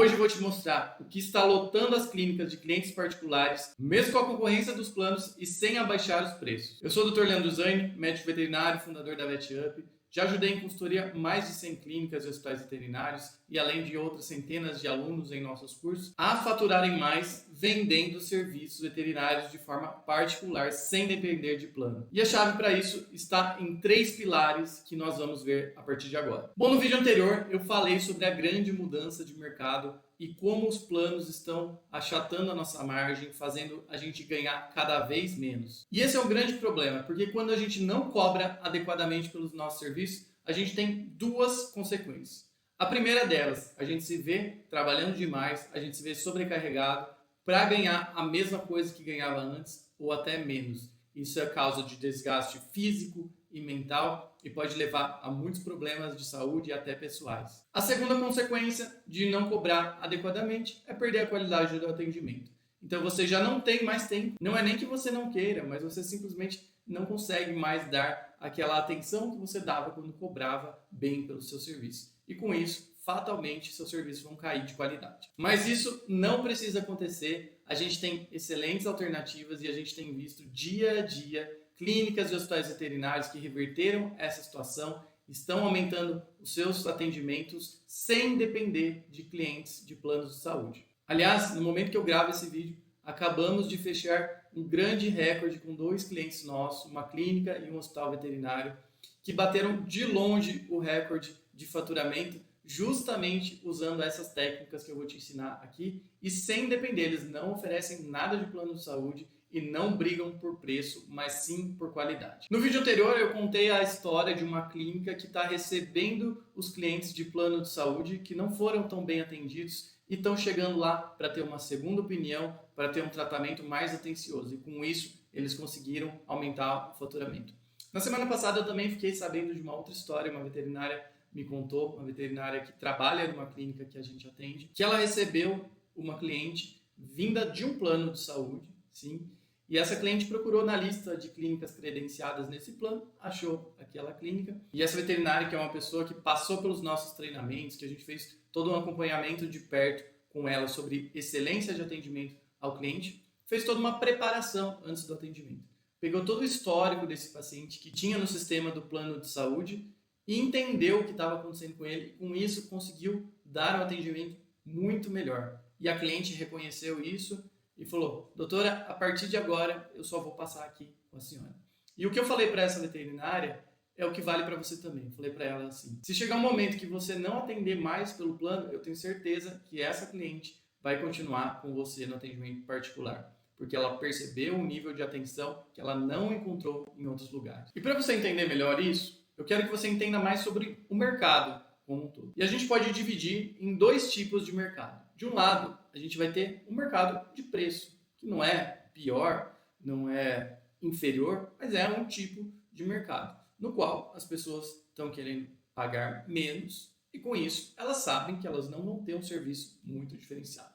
Hoje eu vou te mostrar o que está lotando as clínicas de clientes particulares, mesmo com a concorrência dos planos e sem abaixar os preços. Eu sou o Dr. Leandro Zaini, médico veterinário, fundador da VetUp. Já ajudei em consultoria mais de 100 clínicas e hospitais veterinários e além de outras centenas de alunos em nossos cursos a faturarem mais vendendo serviços veterinários de forma particular sem depender de plano. E a chave para isso está em 3 pilares que nós vamos ver a partir de agora. Bom, no vídeo anterior eu falei sobre a grande mudança de mercado e como os planos estão achatando a nossa margem, fazendo a gente ganhar cada vez menos. E esse é um grande problema, porque quando a gente não cobra adequadamente pelos nossos serviços, a gente tem 2 consequências. A primeira delas, a gente se vê trabalhando demais, a gente se vê sobrecarregado para ganhar a mesma coisa que ganhava antes ou até menos. Isso é causa de desgaste físico e mental e pode levar a muitos problemas de saúde e até pessoais. A segunda consequência de não cobrar adequadamente é perder a qualidade do atendimento. Então você já não tem mais tempo. Não é nem que você não queira, mas você simplesmente não consegue mais dar aquela atenção que você dava quando cobrava bem pelo seu serviço. E com isso, fatalmente, seus serviços vão cair de qualidade. Mas isso não precisa acontecer. A gente tem excelentes alternativas e a gente tem visto dia a dia clínicas e hospitais veterinários que reverteram essa situação, estão aumentando os seus atendimentos sem depender de clientes de planos de saúde. Aliás, no momento que eu gravo esse vídeo, acabamos de fechar um grande recorde com 2 clientes nossos, uma clínica e um hospital veterinário, que bateram de longe o recorde de faturamento justamente usando essas técnicas que eu vou te ensinar aqui e sem depender. Eles não oferecem nada de plano de saúde e não brigam por preço, mas sim por qualidade. No vídeo anterior eu contei a história de uma clínica que está recebendo os clientes de plano de saúde que não foram tão bem atendidos e estão chegando lá para ter uma segunda opinião, para ter um tratamento mais atencioso. E com isso eles conseguiram aumentar o faturamento. Na semana passada eu também fiquei sabendo de uma outra história, uma veterinária me contou, uma veterinária que trabalha numa clínica que a gente atende, que ela recebeu uma cliente vinda de um plano de saúde, sim, e essa cliente procurou na lista de clínicas credenciadas nesse plano, achou aquela clínica. E essa veterinária, que é uma pessoa que passou pelos nossos treinamentos, que a gente fez todo um acompanhamento de perto com ela sobre excelência de atendimento ao cliente, fez toda uma preparação antes do atendimento. Pegou todo o histórico desse paciente que tinha no sistema do plano de saúde e entendeu o que estava acontecendo com ele. E com isso conseguiu dar um atendimento muito melhor. E a cliente reconheceu isso e falou: doutora, a partir de agora eu só vou passar aqui com a senhora. E o que eu falei para essa veterinária é o que vale para você também. Eu falei para ela assim: se chegar um momento que você não atender mais pelo plano, eu tenho certeza que essa cliente vai continuar com você no atendimento particular, porque ela percebeu um nível de atenção que ela não encontrou em outros lugares. E para você entender melhor isso, eu quero que você entenda mais sobre o mercado como um todo. E a gente pode dividir em 2 tipos de mercado. De um lado, a gente vai ter um mercado de preço, que não é pior, não é inferior, mas é um tipo de mercado, no qual as pessoas estão querendo pagar menos e com isso elas sabem que elas não vão ter um serviço muito diferenciado.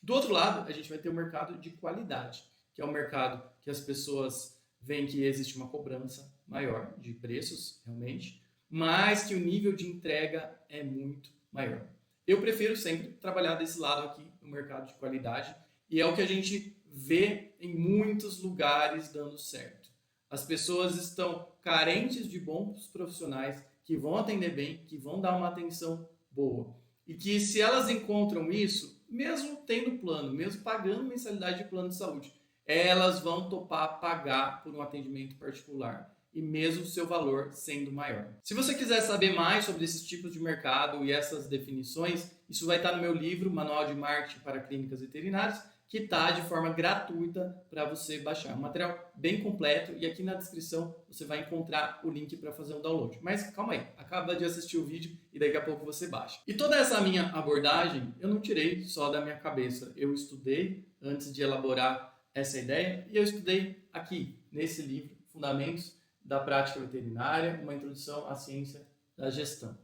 Do outro lado, a gente vai ter o mercado de qualidade, que é o mercado que as pessoas veem que existe uma cobrança maior de preços, realmente, mas que o nível de entrega é muito maior. Eu prefiro sempre trabalhar desse lado aqui no mercado de qualidade e é o que a gente vê em muitos lugares dando certo. As pessoas estão carentes de bons profissionais que vão atender bem, que vão dar uma atenção boa e que se elas encontram isso, mesmo tendo plano, mesmo pagando mensalidade de plano de saúde, elas vão topar pagar por um atendimento particular. E mesmo seu valor sendo maior. Se você quiser saber mais sobre esses tipos de mercado e essas definições, isso vai estar no meu livro, Manual de Marketing para Clínicas Veterinárias, que está de forma gratuita para você baixar. Um material bem completo e aqui na descrição você vai encontrar o link para fazer um download. Mas calma aí, acaba de assistir o vídeo e daqui a pouco você baixa. E toda essa minha abordagem eu não tirei só da minha cabeça. Eu estudei antes de elaborar essa ideia e eu estudei aqui, nesse livro, Fundamentos da Prática Veterinária, uma introdução à ciência da gestão.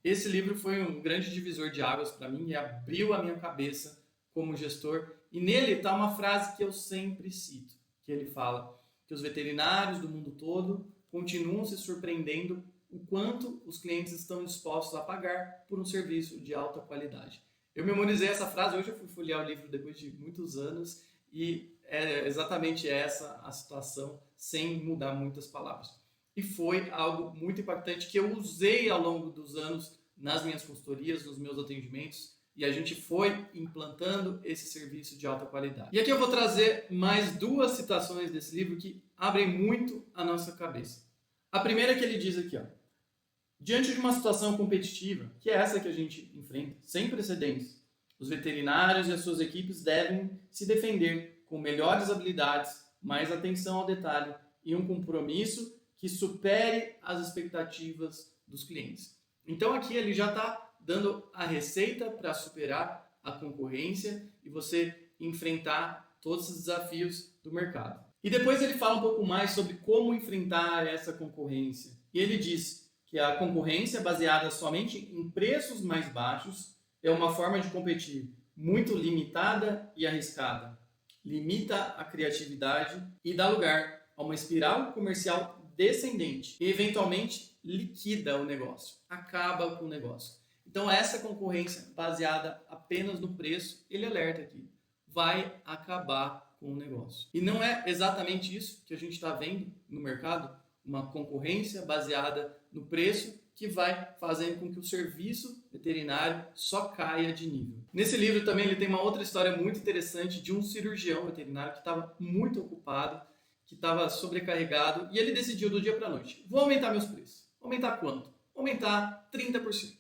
Esse livro foi um grande divisor de águas para mim e abriu a minha cabeça como gestor. E nele está uma frase que eu sempre cito, que ele fala que os veterinários do mundo todo continuam se surpreendendo o quanto os clientes estão dispostos a pagar por um serviço de alta qualidade. Eu memorizei essa frase, hoje eu fui folhear o livro depois de muitos anos e é exatamente essa a situação, sem mudar muitas palavras. E foi algo muito impactante que eu usei ao longo dos anos nas minhas consultorias, nos meus atendimentos, e a gente foi implantando esse serviço de alta qualidade. E aqui eu vou trazer mais 2 citações desse livro que abrem muito a nossa cabeça. A primeira é que ele diz aqui, ó: diante de uma situação competitiva, que é essa que a gente enfrenta, sem precedentes, os veterinários e as suas equipes devem se defender com melhores habilidades, mais atenção ao detalhe e um compromisso que supere as expectativas dos clientes. Então aqui ele já está dando a receita para superar a concorrência e você enfrentar todos os desafios do mercado. E depois ele fala um pouco mais sobre como enfrentar essa concorrência. E ele diz que a concorrência baseada somente em preços mais baixos é uma forma de competir muito limitada e arriscada. Limita a criatividade e dá lugar a uma espiral comercial descendente e, eventualmente, liquida o negócio, acaba com o negócio. Então, essa concorrência baseada apenas no preço, ele alerta aqui, vai acabar com o negócio. E não é exatamente isso que a gente está vendo no mercado, uma concorrência baseada no preço que vai fazendo com que o serviço veterinário só caia de nível. Nesse livro também ele tem uma outra história muito interessante de um cirurgião veterinário que estava muito ocupado, que estava sobrecarregado, e ele decidiu do dia para a noite: vou aumentar meus preços. Aumentar quanto? Aumentar 30%.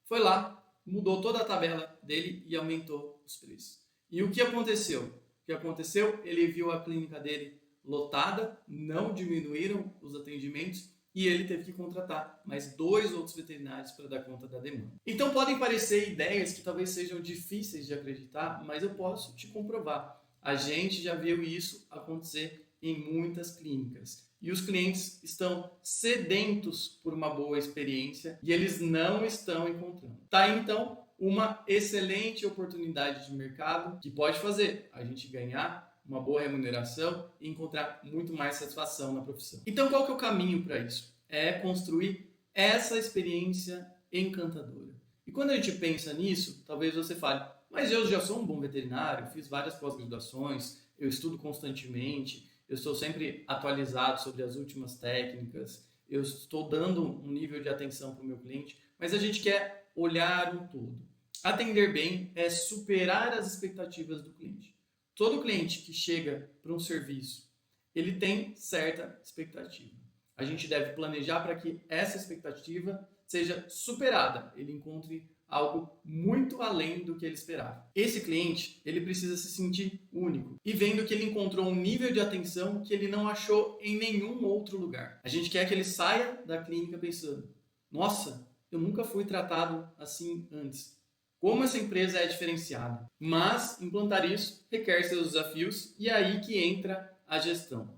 Foi lá, mudou toda a tabela dele e aumentou os preços. E o que aconteceu? O que aconteceu? Ele viu a clínica dele lotada, não diminuíram os atendimentos e ele teve que contratar mais 2 outros veterinários para dar conta da demanda. Então podem parecer ideias que talvez sejam difíceis de acreditar, mas eu posso te comprovar. A gente já viu isso acontecer em muitas clínicas. E os clientes estão sedentos por uma boa experiência e eles não estão encontrando. Tá aí, então, uma excelente oportunidade de mercado que pode fazer a gente ganhar uma boa remuneração e encontrar muito mais satisfação na profissão. Então, qual que é o caminho para isso? É construir essa experiência encantadora. E quando a gente pensa nisso, talvez você fale: mas eu já sou um bom veterinário, fiz várias pós-graduações, eu estudo constantemente, eu estou sempre atualizado sobre as últimas técnicas, eu estou dando um nível de atenção para o meu cliente, mas a gente quer olhar o todo. Atender bem é superar as expectativas do cliente. Todo cliente que chega para um serviço, ele tem certa expectativa. A gente deve planejar para que essa expectativa seja superada, ele encontre algo muito além do que ele esperava. Esse cliente, ele precisa se sentir único e vendo que ele encontrou um nível de atenção que ele não achou em nenhum outro lugar. A gente quer que ele saia da clínica pensando: nossa, eu nunca fui tratado assim antes. Como essa empresa é diferenciada. Mas implantar isso requer seus desafios e é aí que entra a gestão.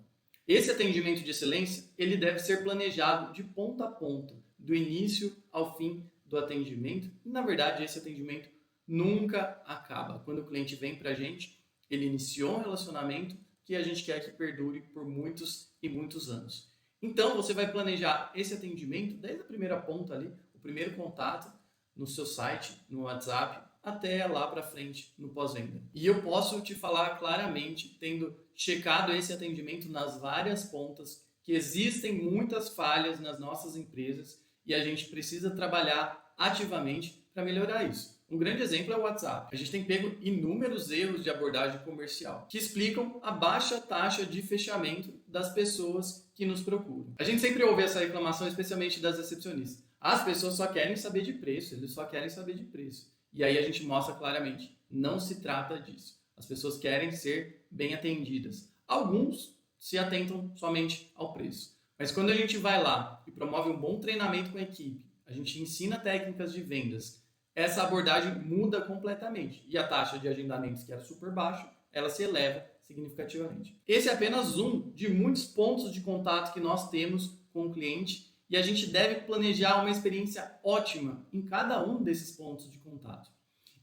Esse atendimento de excelência, ele deve ser planejado de ponta a ponta, do início ao fim do atendimento. E, na verdade, esse atendimento nunca acaba. Quando o cliente vem para a gente, ele iniciou um relacionamento que a gente quer que perdure por muitos e muitos anos. Então, você vai planejar esse atendimento desde a primeira ponta ali, o primeiro contato no seu site, no WhatsApp, até lá para frente no pós-venda. E eu posso te falar claramente, tendo checado esse atendimento nas várias pontas, que existem muitas falhas nas nossas empresas e a gente precisa trabalhar ativamente para melhorar isso. Um grande exemplo é o WhatsApp. A gente tem pego inúmeros erros de abordagem comercial que explicam a baixa taxa de fechamento das pessoas que nos procuram. A gente sempre ouve essa reclamação, especialmente das recepcionistas. As pessoas só querem saber de preço, eles só querem saber de preço. E aí a gente mostra claramente, não se trata disso. As pessoas querem ser bem atendidas. Alguns se atentam somente ao preço. Mas quando a gente vai lá e promove um bom treinamento com a equipe, a gente ensina técnicas de vendas, essa abordagem muda completamente. E a taxa de agendamentos, que era super baixa, ela se eleva significativamente. Esse é apenas um de muitos pontos de contato que nós temos com o cliente e a gente deve planejar uma experiência ótima em cada um desses pontos de contato.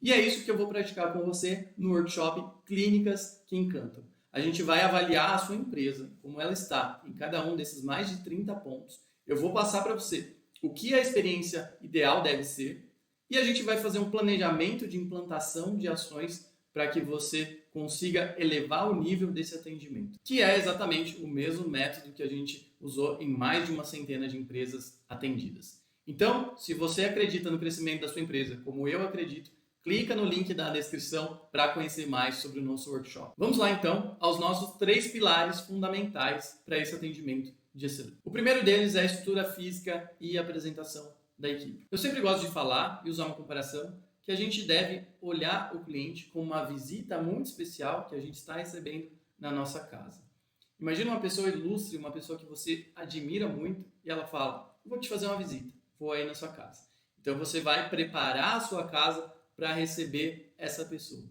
E é isso que eu vou praticar com você no workshop Clínicas que Encantam. A gente vai avaliar a sua empresa, como ela está em cada um desses mais de 30 pontos. Eu vou passar para você o que a experiência ideal deve ser E a gente vai fazer um planejamento de implantação de ações para que você consiga elevar o nível desse atendimento, que é exatamente o mesmo método que a gente usou em mais de uma centena de empresas atendidas. Então, se você acredita no crescimento da sua empresa, como eu acredito, clica no link da descrição para conhecer mais sobre o nosso workshop. Vamos lá então aos nossos 3 pilares fundamentais para esse atendimento de excelência. O primeiro deles é a estrutura física e a apresentação da equipe. Eu sempre gosto de falar e usar uma comparação que a gente deve olhar o cliente como uma visita muito especial que a gente está recebendo na nossa casa. Imagina uma pessoa ilustre, uma pessoa que você admira muito e ela fala, vou te fazer uma visita, vou aí na sua casa. Então você vai preparar a sua casa para receber essa pessoa.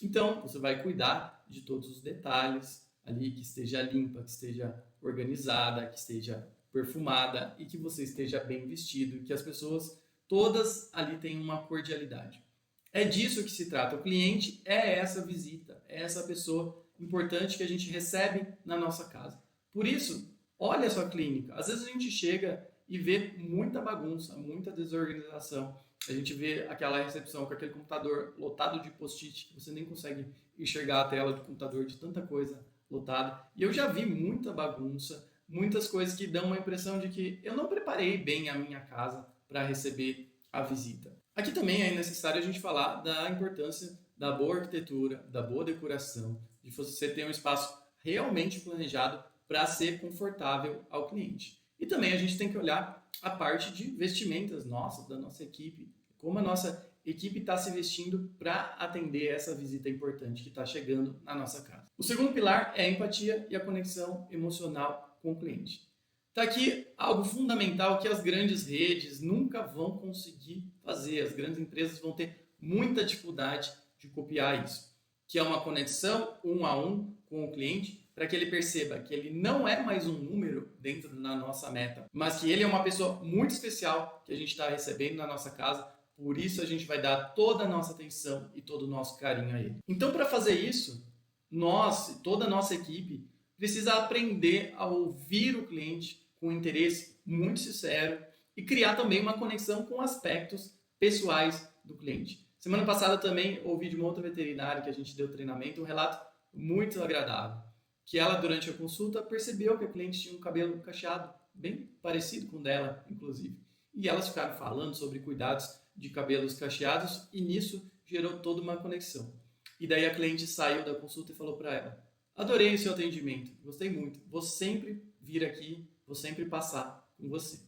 Então você vai cuidar de todos os detalhes ali, que esteja limpa, que esteja organizada, que esteja perfumada e que você esteja bem vestido, que as pessoas todas ali tenham uma cordialidade. É disso que se trata. O cliente é essa visita, é essa pessoa importante que a gente recebe na nossa casa. Por isso, olha a sua clínica. Às vezes a gente chega e vê muita bagunça, muita desorganização. A gente vê aquela recepção com aquele computador lotado de post-it, que você nem consegue enxergar a tela do computador de tanta coisa lotada. E eu já vi muita bagunça, muitas coisas que dão uma impressão de que eu não preparei bem a minha casa para receber a visita. Aqui também é necessário a gente falar da importância da boa arquitetura, da boa decoração, de você ter um espaço realmente planejado para ser confortável ao cliente. E também a gente tem que olhar a parte de vestimentas nossas, da nossa equipe, como a nossa equipe está se vestindo para atender essa visita importante que está chegando na nossa casa. O segundo pilar é a empatia e a conexão emocional com o cliente. Está aqui algo fundamental que as grandes redes nunca vão conseguir fazer. As grandes empresas vão ter muita dificuldade de copiar isso, que é uma conexão 1 a 1 com o cliente, para que ele perceba que ele não é mais um número dentro da nossa meta, mas que ele é uma pessoa muito especial que a gente está recebendo na nossa casa. Por isso a gente vai dar toda a nossa atenção e todo o nosso carinho a ele. Então, para fazer isso, nós, toda a nossa equipe, precisa aprender a ouvir o cliente com um interesse muito sincero e criar também uma conexão com aspectos pessoais do cliente. Semana passada também ouvi de uma outra veterinária que a gente deu treinamento um relato muito agradável, que ela durante a consulta percebeu que a cliente tinha um cabelo cacheado, bem parecido com o dela, inclusive. E elas ficaram falando sobre cuidados de cabelos cacheados e nisso gerou toda uma conexão. E daí a cliente saiu da consulta e falou para ela, adorei o seu atendimento, gostei muito, vou sempre vir aqui, vou sempre passar com você.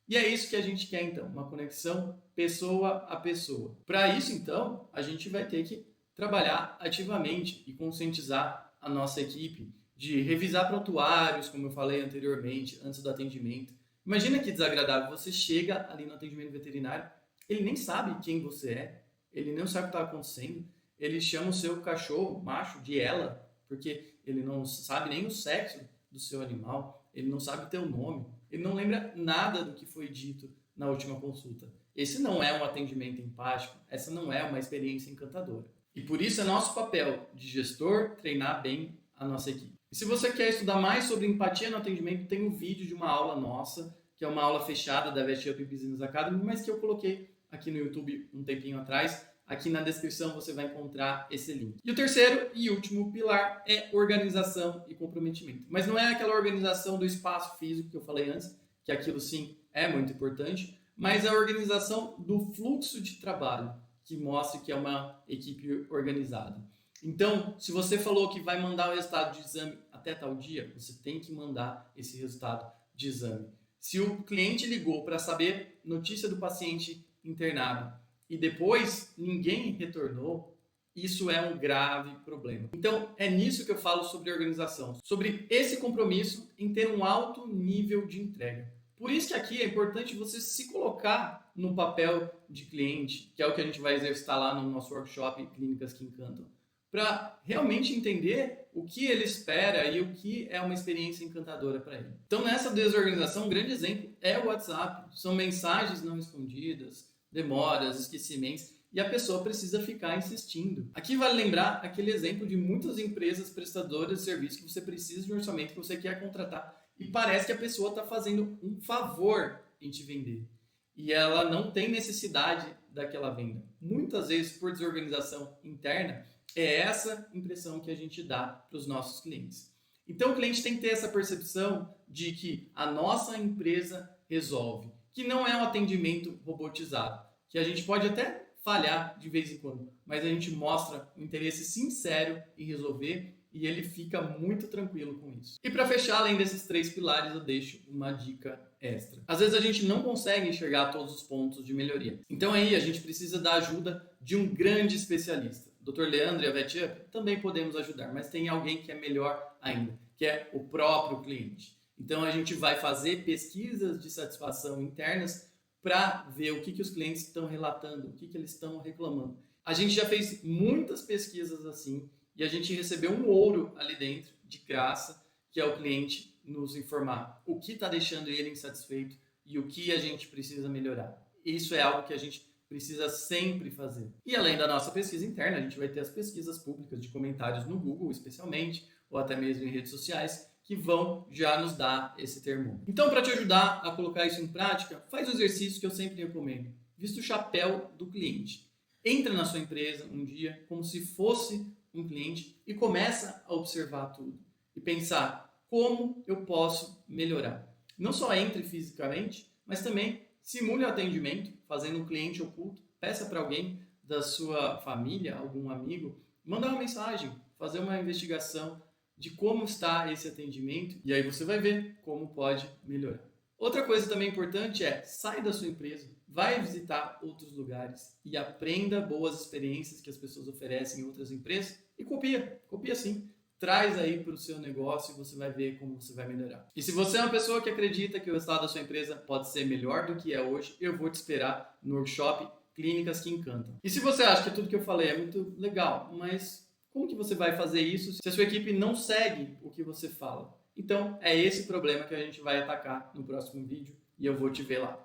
E é isso que a gente quer então, uma conexão pessoa a pessoa. Para isso então, a gente vai ter que trabalhar ativamente e conscientizar a nossa equipe de revisar prontuários, como eu falei anteriormente, antes do atendimento. Imagina que desagradável, você chega ali no atendimento veterinário, ele nem sabe quem você é, ele não sabe o que está acontecendo, ele chama o seu cachorro macho de ela, porque ele não sabe nem o sexo do seu animal, ele não sabe o teu nome, ele não lembra nada do que foi dito na última consulta. Esse não é um atendimento empático, essa não é uma experiência encantadora. E por isso é nosso papel de gestor treinar bem a nossa equipe. E se você quer estudar mais sobre empatia no atendimento, tem um vídeo de uma aula nossa, que é uma aula fechada da VetUp Business Academy, mas que eu coloquei aqui no YouTube um tempinho atrás. Aqui na descrição você vai encontrar esse link. E o terceiro e último pilar é organização e comprometimento. Mas não é aquela organização do espaço físico que eu falei antes, que aquilo sim é muito importante, mas a organização do fluxo de trabalho, que mostre que é uma equipe organizada. Então, se você falou que vai mandar o resultado de exame até tal dia, você tem que mandar esse resultado de exame. Se o cliente ligou para saber notícia do paciente internado e depois ninguém retornou, isso é um grave problema. Então, é nisso que eu falo sobre organização, sobre esse compromisso em ter um alto nível de entrega. Por isso que aqui é importante você se colocar no papel de cliente, que é o que a gente vai exercitar lá no nosso workshop Clínicas que Encantam, para realmente entender o que ele espera e o que é uma experiência encantadora para ele. Então, nessa desorganização, um grande exemplo é o WhatsApp. São mensagens não respondidas, demoras, esquecimentos, e a pessoa precisa ficar insistindo. Aqui vale lembrar aquele exemplo de muitas empresas prestadoras de serviço que você precisa de um orçamento que você quer contratar e parece que a pessoa está fazendo um favor em te vender. E ela não tem necessidade daquela venda. Muitas vezes, por desorganização interna, é essa impressão que a gente dá para os nossos clientes. Então, o cliente tem que ter essa percepção de que a nossa empresa resolve, que não é um atendimento robotizado, que a gente pode até falhar de vez em quando, mas a gente mostra um interesse sincero em resolver e ele fica muito tranquilo com isso. E para fechar, além desses 3 pilares, eu deixo uma dica extra. Às vezes a gente não consegue enxergar todos os pontos de melhoria. Então aí a gente precisa da ajuda de um grande especialista. O Dr. Leandro e a VetUp também podemos ajudar, mas tem alguém que é melhor ainda, que é o próprio cliente. Então a gente vai fazer pesquisas de satisfação internas para ver o que os clientes estão relatando, o que eles estão reclamando. A gente já fez muitas pesquisas assim e a gente recebeu um ouro ali dentro, de graça, que é o cliente nos informar o que está deixando ele insatisfeito e o que a gente precisa melhorar. Isso é algo que a gente precisa sempre fazer. E além da nossa pesquisa interna, a gente vai ter as pesquisas públicas de comentários no Google, especialmente, ou até mesmo em redes sociais, que vão já nos dar esse termômetro. Então, para te ajudar a colocar isso em prática, faz o exercício que eu sempre recomendo. Vista o chapéu do cliente. Entra na sua empresa um dia como se fosse um cliente e começa a observar tudo e pensar como eu posso melhorar. Não só entre fisicamente, mas também simule o atendimento, fazendo um cliente oculto, peça para alguém da sua família, algum amigo, mandar uma mensagem, fazer uma investigação de como está esse atendimento e aí você vai ver como pode melhorar. Outra coisa também importante é, sai da sua empresa, vai visitar outros lugares e aprenda boas experiências que as pessoas oferecem em outras empresas e copia sim. Traz aí para o seu negócio e você vai ver como você vai melhorar. E se você é uma pessoa que acredita que o resultado da sua empresa pode ser melhor do que é hoje, eu vou te esperar no workshop Clínicas que Encantam. E se você acha que tudo que eu falei é muito legal, mas como que você vai fazer isso se a sua equipe não segue o que você fala? Então, é esse problema que a gente vai atacar no próximo vídeo e eu vou te ver lá.